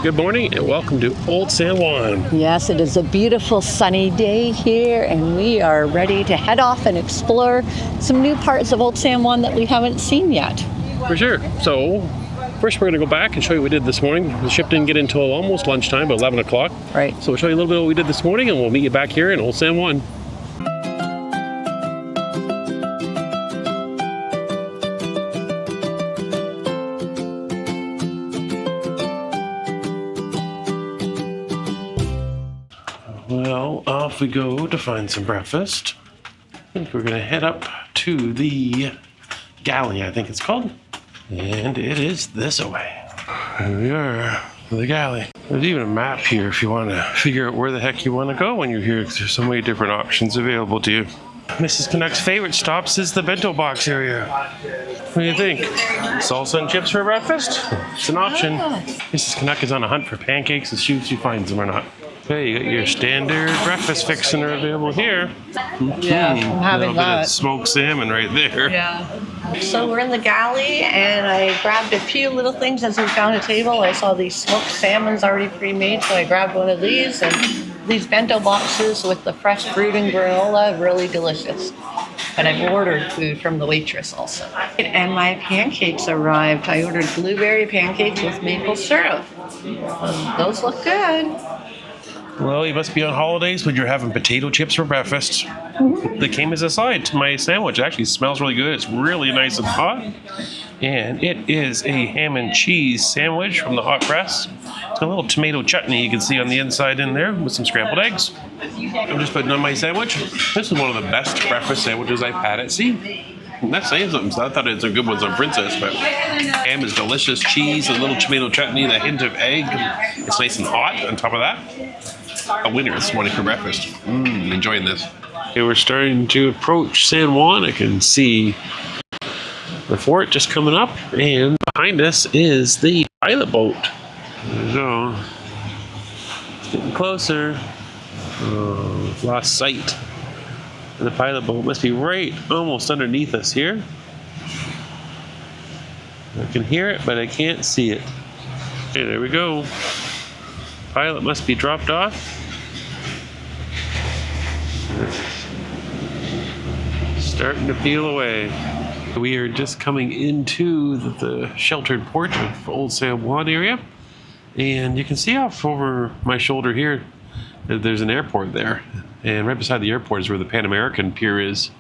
Good morning and welcome to Old San Juan. Yes, it is a beautiful sunny day here and we are ready to head off and explore some new parts of Old San Juan that we haven't seen yet. For sure. So first we're going to go back and show you what we did this morning. The ship didn't get in until almost lunchtime, about 11 o'clock. Right. So we'll show you a little bit of what we did this morning and we'll meet you back here in Old San Juan. Well, off we go to find some breakfast. I think we're going to head up to the galley, I think it's called. And it is this way. Here we are, the galley. There's even a map here if you want to figure out where the heck you want to go when you're here, because there's so many different options available to you. Mrs. Canuck's favorite stops is the bento box area. What do you think? Salsa and chips for breakfast? It's an option. Mrs. Canuck is on a hunt for pancakes to see if she finds them or not. Okay, you got your standard breakfast fixiner available here. Yeah, I'm having that. Smoked salmon right there. Yeah. So we're in the galley and I grabbed a few little things as we found a table. I saw these smoked salmons already pre-made, so I grabbed one of these and these bento boxes with the fresh fruit and granola, really delicious. But I've ordered food from the waitress also. And my pancakes arrived. I ordered blueberry pancakes with maple syrup. Those look good. Well, you must be on holidays when you're having potato chips for breakfast. They came as a side to my sandwich. It actually smells really good. It's really nice and hot. And it is a ham and cheese sandwich from the hot press. It's got a little tomato chutney you can see on the inside in there with some scrambled eggs. I'm just putting on my sandwich. This is one of the best breakfast sandwiches I've had at sea. And that's saying something, so I thought it's a good ones on Princess, but ham is delicious, cheese, a little tomato chutney, the hint of egg. It's nice and hot on top of that. A winner this morning for breakfast. Enjoying this. Okay, we're starting to approach San Juan. I can see the fort just coming up, and behind us is the pilot boat. There we go. It's getting closer. Oh, lost sight. And the pilot boat must be right almost underneath us here. I can hear it, but I can't see it. Okay, there we go. Pilot must be dropped off. Starting to peel away. We are just coming into the sheltered port of Old San Juan area. And you can see off over my shoulder here that there's an airport there. And right beside the airport is where the Pan American Pier is.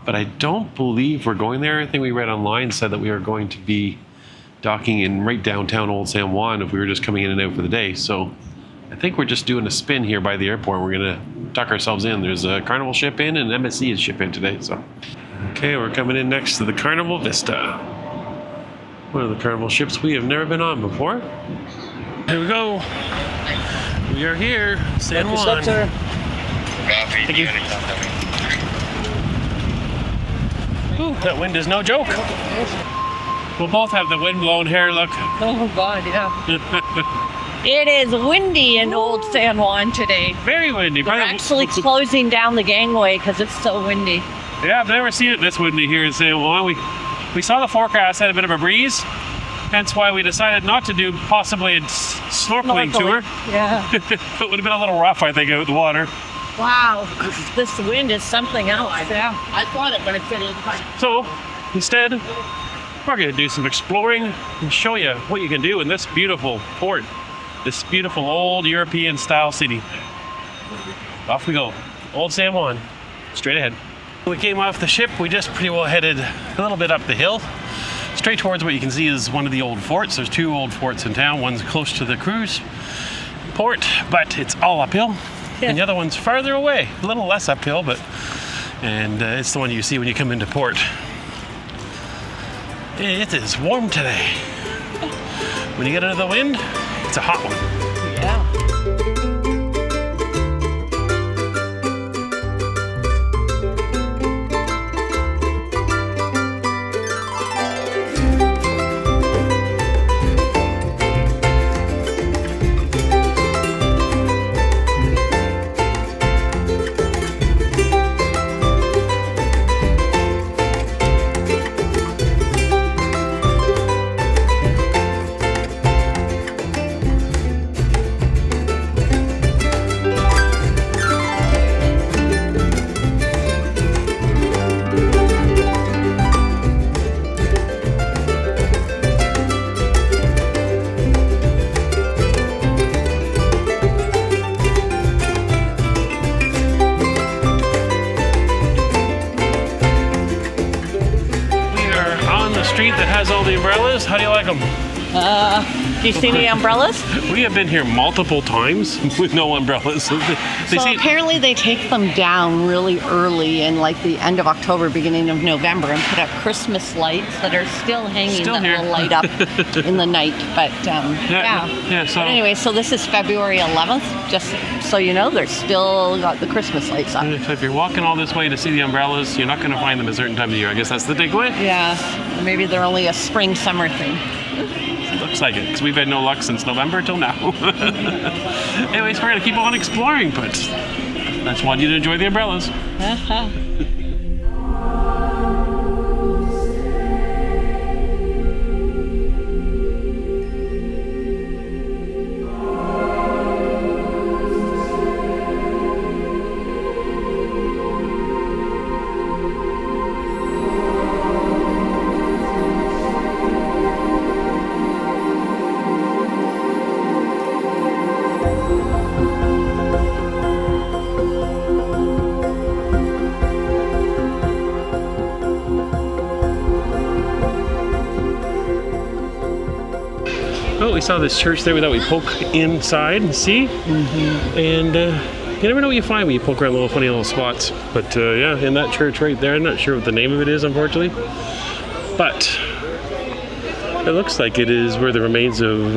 But I don't believe we're going there. I think we read online said that we are going to be docking in right downtown Old San Juan if we were just coming in and out for the day. So I think we're just doing a spin here by the airport. We're going to tuck ourselves in. There's a Carnival ship in and MSC is ship in today. So, okay, we're coming in next to the Carnival Vista. One of the Carnival ships we have never been on before. Here we go. We are here, San Juan. Thank you. Ooh, that wind is no joke. We'll both have the wind-blown hair look. Oh God, yeah. It is windy in Old San Juan today. Very windy. We're actually closing down the gangway because it's so windy. Yeah, I've never seen it this windy here in San Juan. We saw the forecast had a bit of a breeze, hence why we decided not to do possibly a snorkeling tour. Yeah. It would have been a little rough, I think, out in the water. Wow, this wind is something else. Yeah, I thought it, but it's getting So, instead, we're going to do some exploring and show you what you can do in this beautiful port, this beautiful old European style city. Off we go. Old San Juan, straight ahead. When we came off the ship, we just pretty well headed a little bit up the hill, straight towards what you can see is one of the old forts. There's two old forts in town. One's close to the cruise port, but it's all uphill. Yeah. And the other one's farther away, a little less uphill, but it's the one you see when you come into port. It is warm today. When you get under the wind, it's a hot one. Yeah. them. Do you see any umbrellas? We have been here multiple times with no umbrellas. They So seem- apparently they take them down really early in like the end of October, beginning of November, and put up Christmas lights that are still hanging Still that here. will light up in the night. But yeah, so- But anyway, so this is February 11th. Just so you know, they're still got the Christmas lights up. If you're walking all this way to see the umbrellas, you're not going to find them a certain time of the year. I guess that's the takeaway. Yeah, maybe they're only a spring summer thing. Looks like it, because we've had no luck since November till now. Anyways, we're going to keep on exploring, but I just want you to enjoy the umbrellas. Oh, we saw this church there that we poke inside and see. And you never know what you find when you poke around little funny little spots. But yeah, in that church right there, I'm not sure what the name of it is, unfortunately. But it looks like it is where the remains of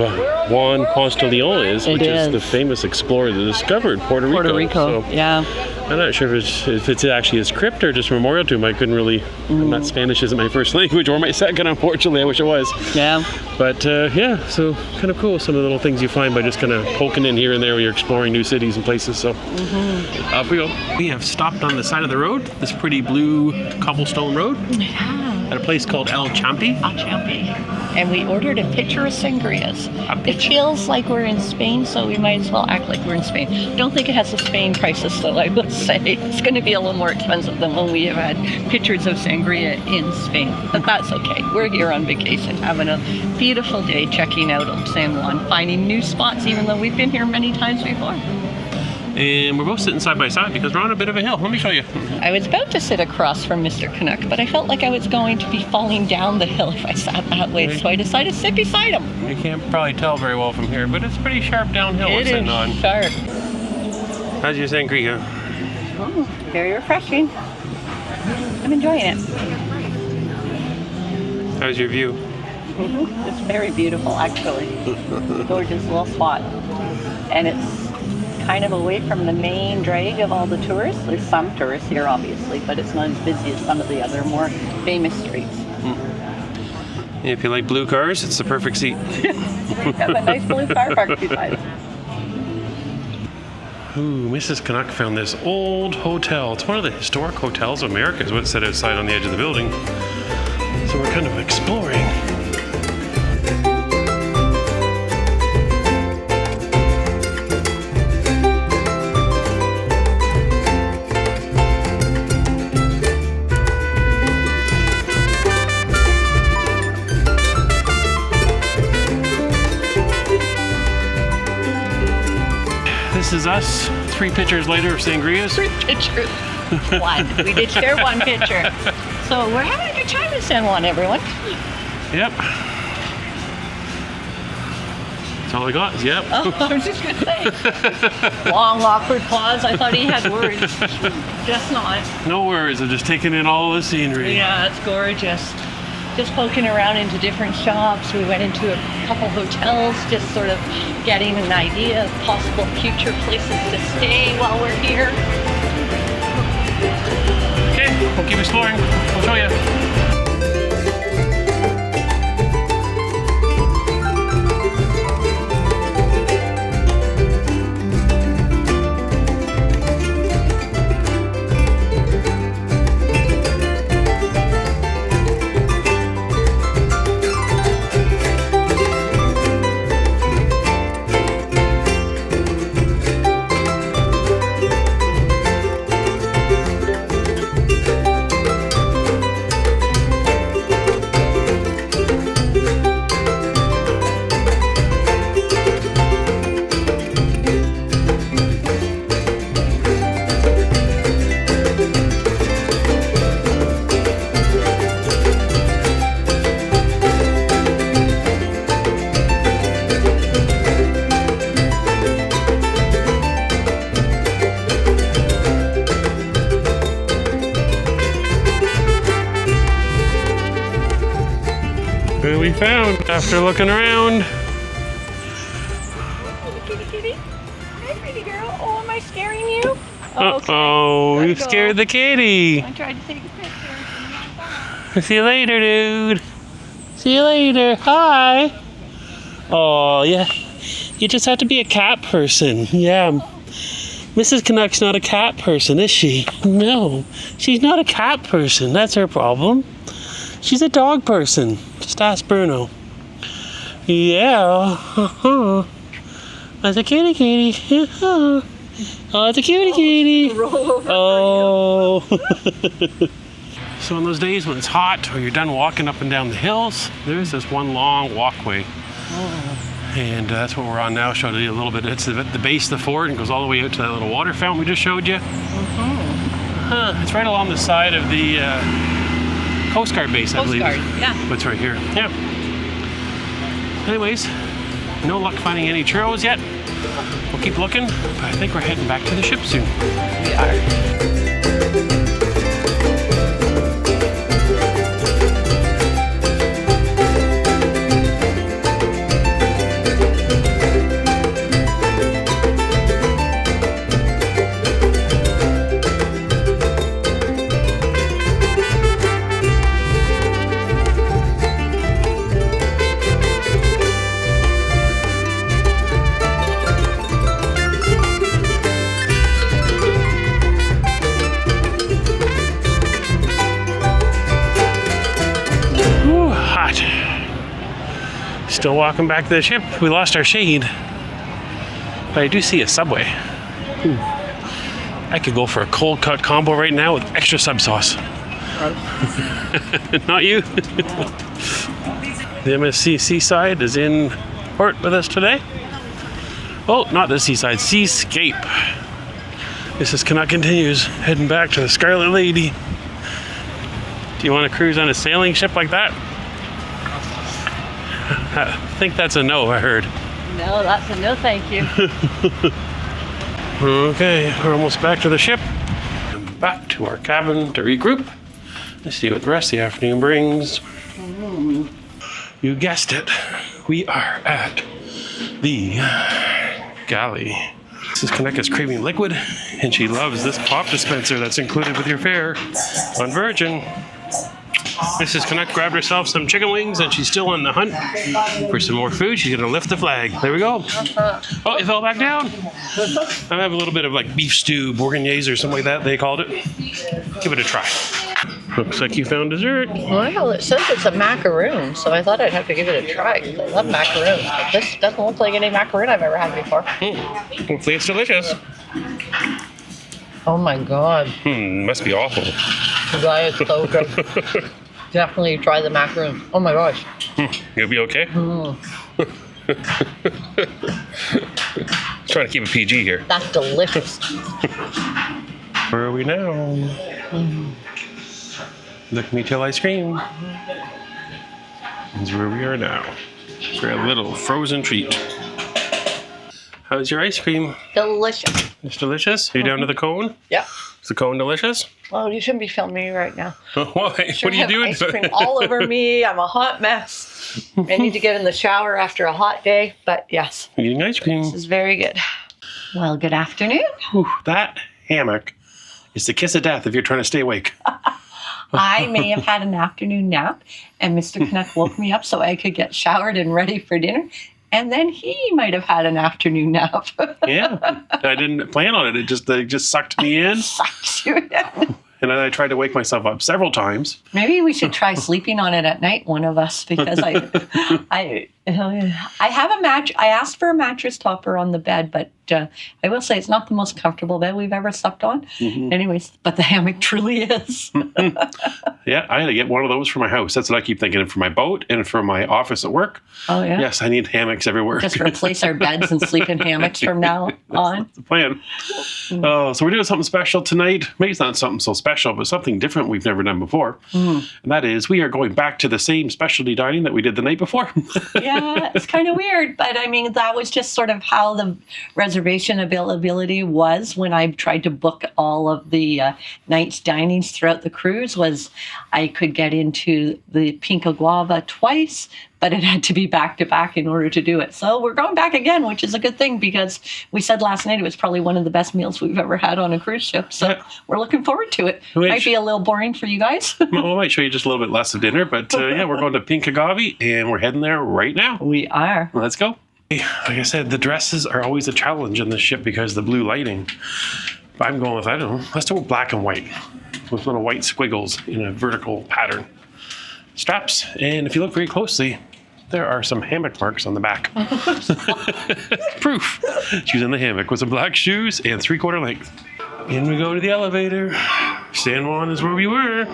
Juan Ponce de Leon is, which is the famous explorer that discovered Puerto Rico. Puerto Rico, So yeah. I'm not sure if it's actually his crypt or just memorial to him. I couldn't really. I'm not Spanish isn't my first language or my second, unfortunately. I wish it was. Yeah. But yeah, so kind of cool. Some of the little things you find by just kind of poking in here and there when you're exploring new cities and places. So off we go. We have stopped on the side of the road, this pretty blue cobblestone road, at a place called El Champi. El Champi. And we ordered a pitcher of sangrias. It feels like we're in Spain, so we might as well act like we're in Spain. Don't think it has the Spain prices, though, I must say. It's going to be a little more expensive than when we have had pitchers of sangria in Spain. But that's okay. We're here on vacation, having a beautiful day, checking out Old San Juan, finding new spots, even though we've been here many times before. And we're both sitting side by side because we're on a bit of a hill. Let me show you. I was about to sit across from Mr. Canuck, but I felt like I was going to be falling down the hill if I sat that way, so I decided to sit beside him. You can't probably tell very well from here, but it's pretty sharp downhill we're It sitting is on. sharp. How's your sangria? Oh, very refreshing. I'm enjoying it. How's your view? It's very beautiful, actually. Gorgeous little spot. And it's kind of away from the main drag of all the tourists. There's some tourists here, obviously, but it's not as busy as some of the other more famous streets. If you like blue cars, it's the perfect seat. Have a nice blue car parked beside us. Ooh, Mrs. Canuck found this old hotel. It's one of the historic hotels of America, is what it said outside on the edge of the building. So we're kind of exploring. This is us, 3 pitchers later of sangrias. 3 pictures. One. We did share 1 picture. So we're having a good time in San Juan, everyone. Yep. That's all I got. Yep. Oh, I was just going to say. Long, awkward pause. I thought he had words. Just not. No worries. I'm just taking in all the scenery. Yeah, it's gorgeous. Just poking around into different shops. We went into a couple hotels, just sort of getting an idea of possible future places to stay while we're here. Okay, we'll keep exploring. I'll show you. found after looking around. Kitty, kitty. Hi, pretty girl. Oh, am I scaring you? Uh-oh, you scared the kitty. I tried to take a picture. See you later, dude. See you later. Hi. Oh, yeah. You just have to be a cat person. Yeah. Mrs. Canuck's not a cat person, is she? No. She's not a cat person. That's her problem. She's a dog person. Just ask Bruno. Yeah. That's a kitty kitty. Oh, it's a cutie kitty. Oh. So on those days when it's hot or you're done walking up and down the hills, there's this one long walkway. And that's what we're on now. Showed you a little bit. It's at the base of the fort and goes all the way out to that little water fountain we just showed you. It's right along the side of the Coast Guard base, I believe. Coast Guard, yeah. It's right here. Yeah. Anyways, no luck finding any churros yet. We'll keep looking, but I think we're heading back to the ship soon. We are. Still walking back to the ship. We lost our shade, but I do see a Subway. I could go for a cold cut combo right now with extra sub sauce. Not you. The MSC Seaside is in port with us today. Oh, not the Seaside, Seascape. This is Canuck continues, heading back to the Scarlet Lady. Do you want to cruise on a sailing ship like that? I think that's a no, I heard. No, that's a no thank you. Okay, we're almost back to the ship. And back to our cabin to regroup. Let's see what the rest of the afternoon brings. You guessed it. We are at the galley. Mrs. Canuck is craving liquid, and she loves this pop dispenser that's included with your fare on Virgin. Mrs. Canuck grabbed herself some chicken wings, and she's still on the hunt for some more food. She's gonna lift the flag. There we go. Oh, it fell back down. I have a little bit of like beef stew, bourguignaise, or something like that they called it. Give it a try. Looks like you found dessert. Well, it says it's a macaroon, so I thought I'd have to give it a try. I love macaroons, but this doesn't look like any macaroon I've ever had before. Hopefully it's delicious. Oh my god. Must be awful. That is so good. Definitely try the macaroon. Oh my gosh. You'll be okay? Trying to keep it PG here. That's delicious. Where are we now? Look me till ice cream. That's where we are now. For a little frozen treat. How's your ice cream? Delicious. It's delicious? Are you down to the cone? Yeah. Is the cone delicious? Well, you shouldn't be filming me right now. Why? Sure, What are you doing? Ice cream all over me. I'm a hot mess. I need to get in the shower after a hot day, but yes. Eating ice cream. This is very good. Well, good afternoon. Whew, that hammock is the kiss of death if you're trying to stay awake. I may have had an afternoon nap, and Mr. Canuck woke me up so I could get showered and ready for dinner. And then he might have had an afternoon nap. Yeah, I didn't plan on it. It just sucked me in. Sucks you in. And then I tried to wake myself up several times. Maybe we should try sleeping on it at night, one of us, because I have a match. I asked for a mattress topper on the bed, but I will say it's not the most comfortable bed we've ever slept on. Anyways, but the hammock truly is. Yeah, I had to get one of those for my house. That's what I keep thinking of for my boat and for my office at work. Oh, yeah. Yes, I need hammocks everywhere. Just replace our beds and sleep in hammocks from now on. That's the plan. Oh, so we're doing something special tonight. Maybe it's not something so special, but something different we've never done before. And that is we are going back to the same specialty dining that we did the night before. Yeah, it's kind of weird, but I mean, that was just sort of how the reservation reservation availability was when I tried to book all of the night's dinings throughout the cruise was I could get into the Pink Agave twice, but it had to be back to back in order to do it. So we're going back again, which is a good thing because we said last night it was probably one of the best meals we've ever had on a cruise ship. So we're looking forward to it. Might be a little boring for you guys. Well, we might show you just a little bit less of dinner, but yeah, we're going to Pink Agave and we're heading there right now. We are. Let's go. Like I said, the dresses are always a challenge in this ship because of the blue lighting. But I'm going with, I don't know, let's do it black and white with little white squiggles in a vertical pattern. Straps, and if you look very closely, there are some hammock marks on the back. Proof. She's in the hammock with some black shoes and 3/4 length. In we go to the elevator. San Juan is where we were,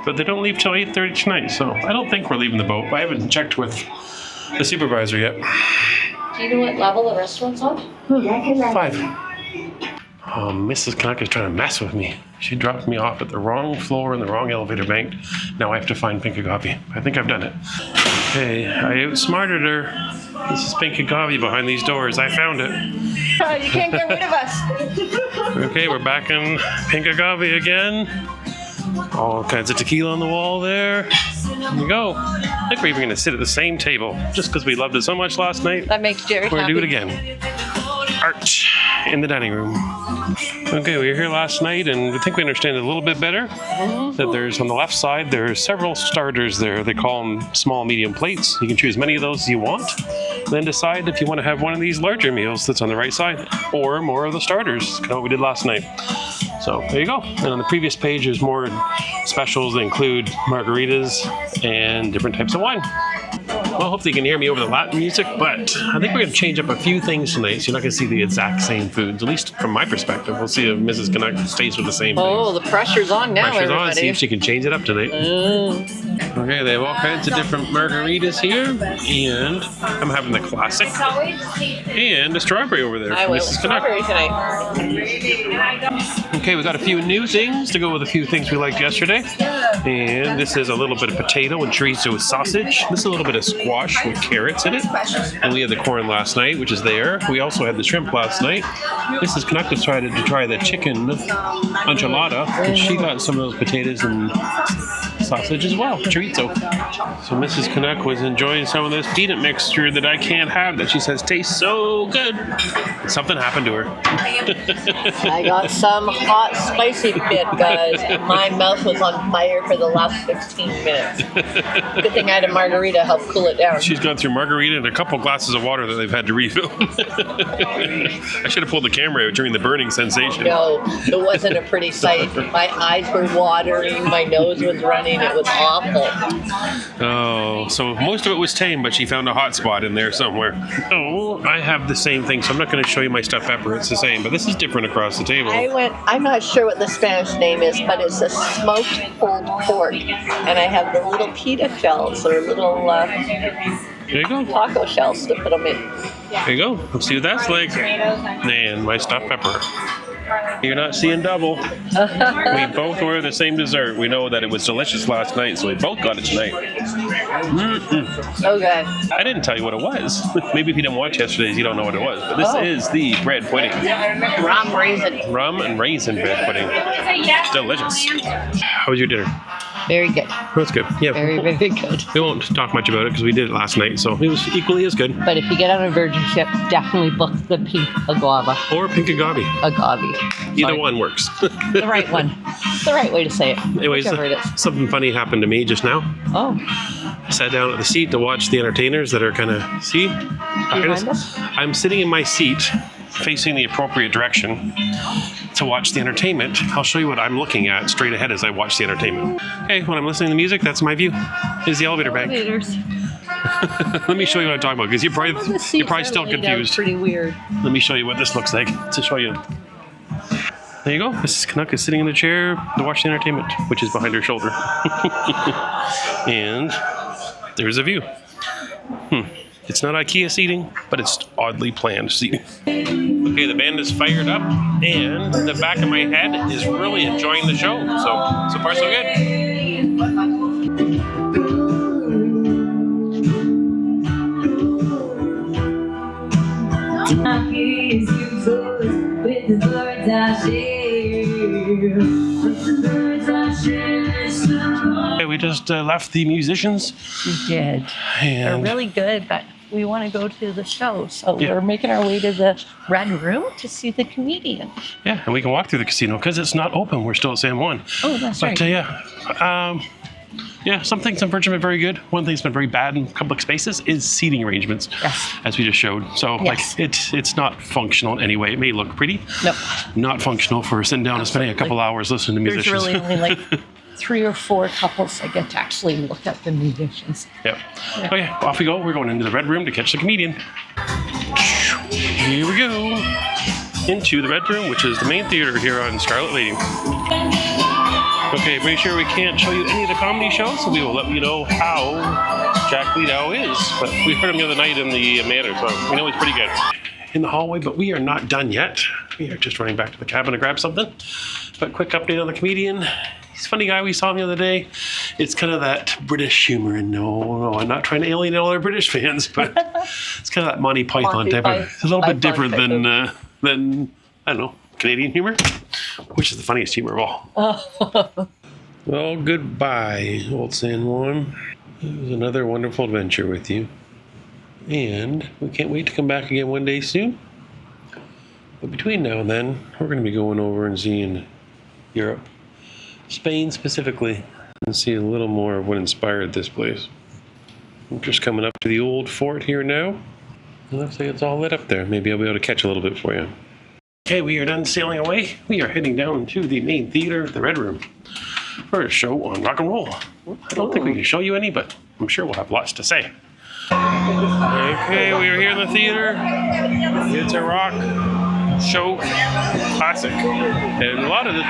but they don't leave till 8:30 tonight, so I don't think we're leaving the boat. I haven't checked with the supervisor yet. Do you know what level the restaurant's on? 5. Oh, Mrs. Canuck is trying to mess with me. She dropped me off at the wrong floor in the wrong elevator bank. Now I have to find Pink Agave. I think I've done it. Hey, I outsmarted her. This is Pink Agave behind these doors. I found it. You can't get rid of us. Okay, we're back in Pink Agave again. All kinds of tequila on the wall there. Here we go. I think we're even going to sit at the same table just because we loved it so much last night. That makes Jerry We're happy. going to do it again. Art in the dining room. Okay, we were here last night and I think we understand it a little bit better. That there's on the left side, there's several starters there. They call them small, medium plates. You can choose many of those you want. Then decide if you want to have one of these larger meals that's on the right side or more of the starters, kind of what we did last night. So there you go. And on the previous page, there's more specials that include margaritas and different types of wine. Well, hopefully you can hear me over the Latin music, but I think we're going to change up a few things tonight, so you're not going to see the exact same foods, at least from my perspective. We'll see if Mrs. Canuck stays with the same Oh, things. the pressure's on now, Pressure's everybody. on, see if she can change it up tonight. Okay, they have all kinds of different margaritas here, and I'm having the classic, and a strawberry over there I for went with Mrs. Canuck. strawberry tonight. Okay, we got a few new things to go with a few things we liked yesterday. And this is a little bit of potato and chorizo with sausage. This is a little bit of squash with carrots in it. And we had the corn last night, which is there. We also had the shrimp last night. Mrs. Canuck decided to try the chicken enchilada, and she got some of those potatoes and sausage as well, chorizo. So Mrs. Canuck was enjoying some of this peanut mixture that I can't have that she says tastes so good. Something happened to her. I got some hot, spicy bit, guys, and my mouth was on fire for the last 15 minutes. Good thing I had a margarita to help cool it down. She's gone through margarita and a couple glasses of water that they've had to refill. I should have pulled the camera out during the burning sensation. No, it wasn't a pretty sight. My eyes were watering, my nose was running, it was awful. Oh, so most of it was tame, but she found a hot spot in there somewhere. Oh, I have the same thing, so I'm not going to show you my stuffed pepper. It's the same, but this is different across the table. I'm not sure what the Spanish name is, but it's a smoked pulled pork. And I have the little pita shells, or little There you go. taco shells to put them in. There you go. Let's see what that's like. And my stuffed pepper. You're not seeing double. We both were the same dessert. We know that it was delicious last night, so we both got it tonight. So good. I didn't tell you what it was. Maybe if you didn't watch yesterday's, you don't know what it was. But this is the bread pudding. Rum raisin. Rum and raisin bread pudding. Delicious. How was your dinner? Very good. That's good. Yeah. Very, very good. We won't talk much about it because we did it last night, so it was equally as good. But if you get on a virgin ship, definitely book the Pink Agave. Or Pink Agave. Either one works. The right one. The right way to say it. Anyways, Whichever it is. something funny happened to me just now. Oh, I sat down at the seat to watch the entertainers that are kind of, see? behind us? I'm sitting in my seat facing the appropriate direction to watch the entertainment. I'll show you what I'm looking at straight ahead as I watch the entertainment. Okay, when I'm listening to music, that's my view. Is the elevator bank. Elevators. Let me show you what I'm talking about because you're probably still confused. Pretty weird. Let me show you what this looks like to show you. There you go. Mrs. Canuck is sitting in the chair to watch the entertainment, which is behind her shoulder. And there's a view. It's not IKEA seating, but it's oddly planned seating. Okay, the band is fired up, and the back of my head is really enjoying the show. So far so good. Okay, we just left the musicians. We did. They're And really good, but we want to go to the show. So Yeah. we're making our way to the Red Room to see the comedian. yeah, and we can walk through the casino because it's not open. We're still at San Juan. Oh, that's But right. yeah, some things on Virgin have been very good. One thing's been very bad in public spaces is seating arrangements, Yes. as we just showed. So Yes. like it's not functional in any way. It may look pretty, Nope. not functional for sitting down and spending a couple hours listening to There's musicians. really only like 3 or 4 couples that get to actually look at the musicians. Yep. Okay, off we go. We're going into the Red Room to catch the comedian. Here we go. Into the Red Room, which is the main theater here on Scarlet Lady. Okay, pretty sure we can't show you any of the comedy shows, so we will let you know how Jack Leadow is. But we heard him the other night in the Manor, so we know he's pretty good. In the hallway, but we are not done yet. We are just running back to the cabin to grab something. But quick update on the comedian. He's a funny guy. We saw him the other day. It's kind of that British humor, and no, I'm not trying to alienate all our British fans, but it's kind of that Monty Python Monty type of. It's a little bit Python different type than I don't know, Canadian humor, which is the funniest humor of all. Well, goodbye, Old San Juan. It was another wonderful adventure with you, and we can't wait to come back again one day soon. But between now and then, we're going to be going over and seeing Europe, Spain specifically, and see a little more of what inspired this place. I'm just coming up to the old fort here now. It looks like it's all lit up there. Maybe I'll be able to catch a little bit for you. Okay, we are done sailing away. We are heading down to the main theater, the Red Room, for a show on rock and roll. I don't think we can show you any, but I'm sure we'll have lots to say. Okay, we are here in the theater. It's a rock show classic. And a lot of the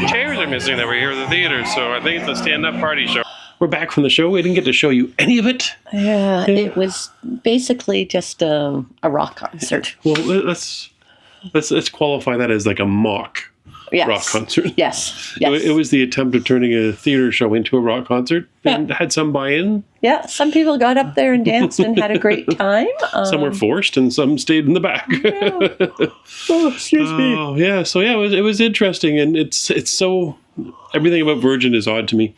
chairs are missing that were here in the theater, so I think it's a stand-up party show. We're back from the show. We didn't get to show you any of it. Yeah, it was basically just a rock concert. Well, let's qualify that as like a mock Yes. rock concert. Yes. Yes. It was the attempt of turning a theater show into a rock concert, and had some buy-in. Yeah, some people got up there and danced and had a great time. Some were forced, and some stayed in the back. Oh, excuse me. Oh yeah, so yeah, it was interesting, and it's so everything about Virgin is odd to me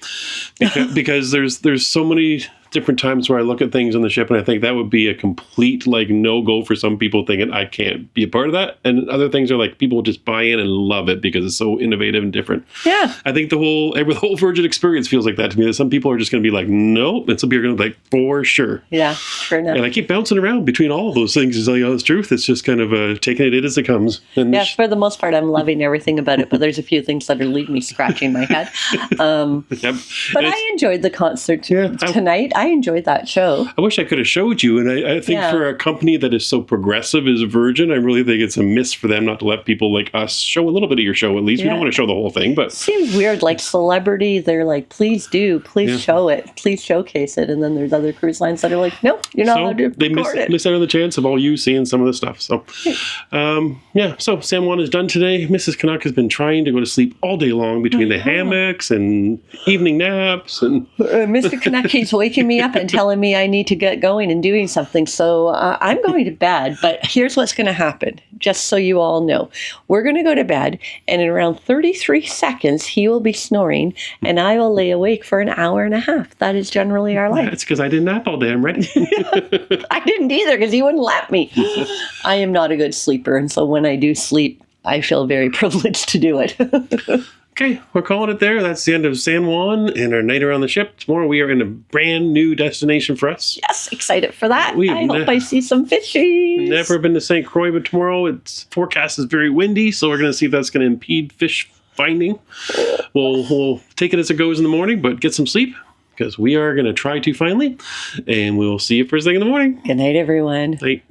because there's so many different times where I look at things on the ship and I think that would be a complete like no go for some people thinking I can't be a part of that, and other things are like people just buy in and love it because it's so innovative and different. Yeah. I think the whole Virgin experience feels like that to me. That some people are just going to be like nope, and some people are going to be like for sure. Yeah, sure enough. And I keep bouncing around between all of those things to tell you the truth. It's just kind of taking it as it comes. And Yeah, for the most part, I'm loving everything about it, but there's a few things that are leaving me scratching my head. Yep. But I enjoyed the concert tonight. I enjoyed that show. I wish I could have showed you, and I think for a company that is so progressive as Virgin, I really think it's a miss for them not to let people like us show a little bit of your show at least. We don't want to show the whole thing, but Seems weird, like celebrity, they're like, please show it, please showcase it, and then there's other cruise lines that are like, nope, you're not allowed to they record it. miss out on the chance of all you seeing some of the stuff. So, so San Juan is done today. Mrs. Canuck has been trying to go to sleep all day long between the hammocks and evening naps, and Mr. Kanecki's waking me up and telling me I need to get going and doing something. So I'm going to bed, but here's what's going to happen, just so you all know. We're going to go to bed, and in around 33 seconds, he will be snoring, and I will lay awake for an hour and a half. That is generally our life. that's because I didn't nap all day. I'm ready. I didn't either because he wouldn't let me. I am not a good sleeper, and so when I do sleep, I feel very privileged to do it. Okay, we're calling it there. That's the end of San Juan and our night around the ship. Tomorrow we are in a brand new destination for us. Yes, excited for that. We I have hope I see some fishies. Never been to St. Croix, but tomorrow its forecast is very windy, so we're going to see if that's going to impede fish finding. We'll take it as it goes in the morning, but get some sleep because we are going to try to finally, and we'll see you first thing in the morning. Good night, everyone. Night.